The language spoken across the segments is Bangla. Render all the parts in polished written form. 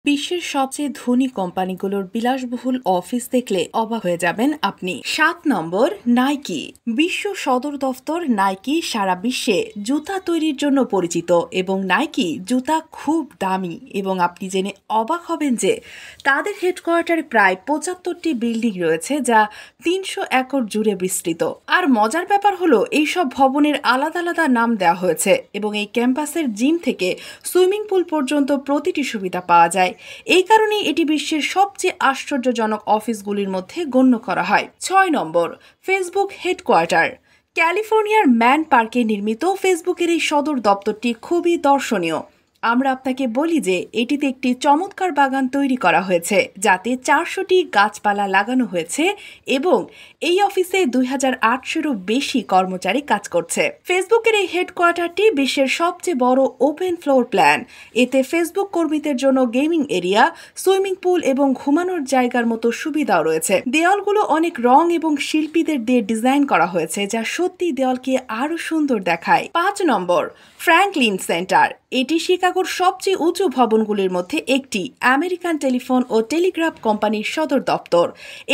বিশ্বের সবচেয়ে ধনী কোম্পানিগুলোর বিলাসবহুল অফিস দেখলে অবাক হয়ে যাবেন আপনি। 7 নম্বর, নাইকি। বিশ্ব সদর দফতর নাইকি সারা বিশ্বে জুতা তৈরির জন্য পরিচিত এবং নাইকি জুতা খুব দামি এবং আপনি জেনে অবাক হবেন যে তাদের হেডকোয়ার্টারে প্রায় 75টি বিল্ডিং রয়েছে যা 300 একর জুড়ে বিস্তৃত। আর মজার ব্যাপার হলো এইসব ভবনের আলাদা আলাদা নাম দেওয়া হয়েছে এবং এই ক্যাম্পাসের জিম থেকে সুইমিং পুল পর্যন্ত প্রতিটি সুবিধা পাওয়া যায়। এই কারণে এটি বিশ্বের সবচেয়ে আশ্চর্যজনক অফিসগুলির মধ্যে গণ্য করা হয়। 6 নম্বর, ফেসবুক হেডকোয়ার্টার। ক্যালিফোর্নিয়ার ম্যান পার্কে নির্মিত ফেসবুকের এই সদর দপ্তরটি খুবই দর্শনীয়। আমরা আপনাকে বলি যে এটিতে একটি চমৎকার বাগান তৈরি করা হয়েছে যাতে 400টি গাছপালা লাগানো হয়েছে এবং এই অফিসে 2800-এরও বেশি কর্মচারী কাজ করছে। ফেসবুকের এই হেডকোয়ার্টারটি বিশ্বের সবচেয়ে বড় ওপেন ফ্লোর প্ল্যান। এতে ফেসবুক কর্মীদের জন্য গেমিং এরিয়া, সুইমিং পুল এবং ঘুমানোর জায়গার মতো সুবিধাও রয়েছে। দেওয়ালগুলো অনেক রং এবং শিল্পীদের দিয়ে ডিজাইন করা হয়েছে যা সত্যি দেওয়ালকে আরো সুন্দর দেখায়। 5 নম্বর, ফ্র্যাঙ্কলিন সেন্টার। এটি শিকাগোর সবচেয়ে উঁচু ভবনগুলির মধ্যে একটি। আমেরিকান টেলিফোন ও টেলিগ্রাফ কোম্পানির সদর দপ্তর।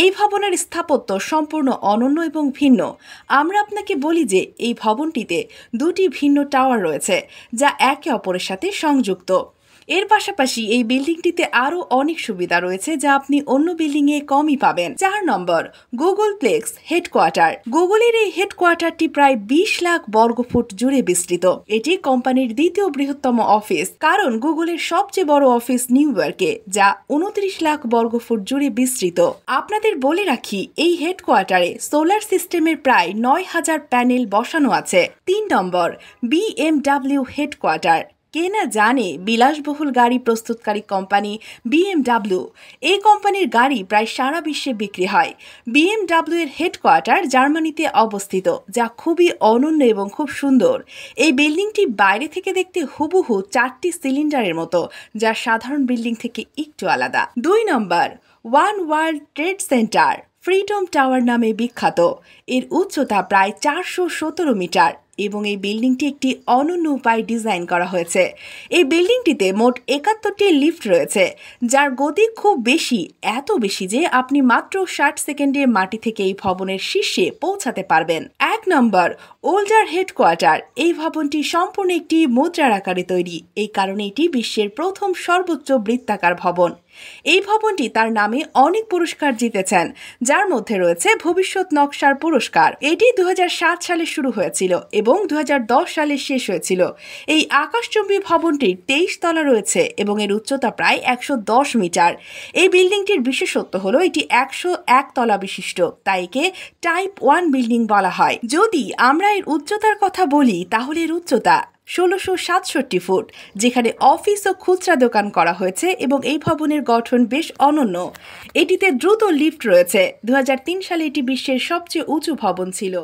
এই ভবনের স্থাপত্য সম্পূর্ণ অনন্য এবং ভিন্ন। আমরা আপনাকে বলি যে এই ভবনটিতে 2টি ভিন্ন টাওয়ার রয়েছে যা একে অপরের সাথে সংযুক্ত। এর পাশাপাশি এই বিল্ডিংটিতে আরও অনেক সুবিধা রয়েছে যা আপনি অন্য বিল্ডিংয়ে কমই পাবেন। 4 নম্বর, গুগল প্লেক্স হেডকোয়ার্টার। গুগলের এই হেডকোয়ার্টারটি প্রায় 20 লাখ বর্গফুট জুড়ে বিস্তৃত। এটি কোম্পানির দ্বিতীয় বৃহত্তম অফিস কারণ গুগলের সবচেয়ে বড় অফিস নিউ ইয়র্কে যা 29 লাখ বর্গফুট জুড়ে বিস্তৃত। আপনাদের বলে রাখি এই হেডকোয়ার্টারে সোলার সিস্টেমের প্রায় 9000 প্যানেল বসানো আছে। 3 নম্বর, BMW হেডকোয়ার্টার। কে না জানে বিলাসবহুল গাড়ি প্রস্তুতকারী কোম্পানি BMW। এই কোম্পানির গাড়ি প্রায় সারা বিশ্বে বিক্রি হয়। BMW এর হেডকোয়ার্টার জার্মানিতে অবস্থিত যা খুবই অনন্য এবং খুব সুন্দর। এই বিল্ডিংটি বাইরে থেকে দেখতে হুবহু 4টি সিলিন্ডারের মতো যা সাধারণ বিল্ডিং থেকে একটু আলাদা। 2 নম্বর, One World Trade Center Freedom Tower নামে বিখ্যাত। এর উচ্চতা প্রায় 417 মিটার এবং এই বিল্ডিংটি একটি অনন্য উপায়ে ডিজাইন করা হয়েছে। এই বিল্ডিংটিতে মোট 71টি লিফট রয়েছে যার গতি খুব বেশি, এত বেশি যে আপনি মাত্র 60 সেকেন্ডে মাটি থেকে এই ভবনের শীর্ষে পৌঁছাতে পারবেন। 1 নম্বর, ওল্ডার হেডকোয়ার্টার। এই ভবনটি সম্পূর্ণ একটি মুদ্রার আকারে তৈরি। এই কারণে এটি বিশ্বের প্রথম সর্বোচ্চ বৃত্তাকার ভবন। এই ভবনটি তার নামে অনেক পুরস্কার জিতেছেন যার মধ্যে রয়েছে ভবিষ্যৎ নকশার পুরস্কার। এটি 2007 সালে শুরু হয়েছিল এবং 2010 সালে শেষ হয়েছিল। এই আকাশচুম্বী ভবনটির 23 তলা রয়েছে এবং এর উচ্চতা প্রায় 110 মিটার। এই বিল্ডিংটির বিশেষত্ব হলো এটি 101 তলা বিশিষ্ট, তাই একে টাইপ 1 বিল্ডিং বলা হয়। যদি আমরা এর উচ্চতার কথা বলি তাহলে এর উচ্চতা 1667 ফুট, যেখানে অফিস ও খুচরা দোকান করা হয়েছে এবং এই ভবনের গঠন বেশ অনন্য। এটিতে দ্রুত লিফট রয়েছে। 2003 সালে এটি বিশ্বের সবচেয়ে উঁচু ভবন ছিল।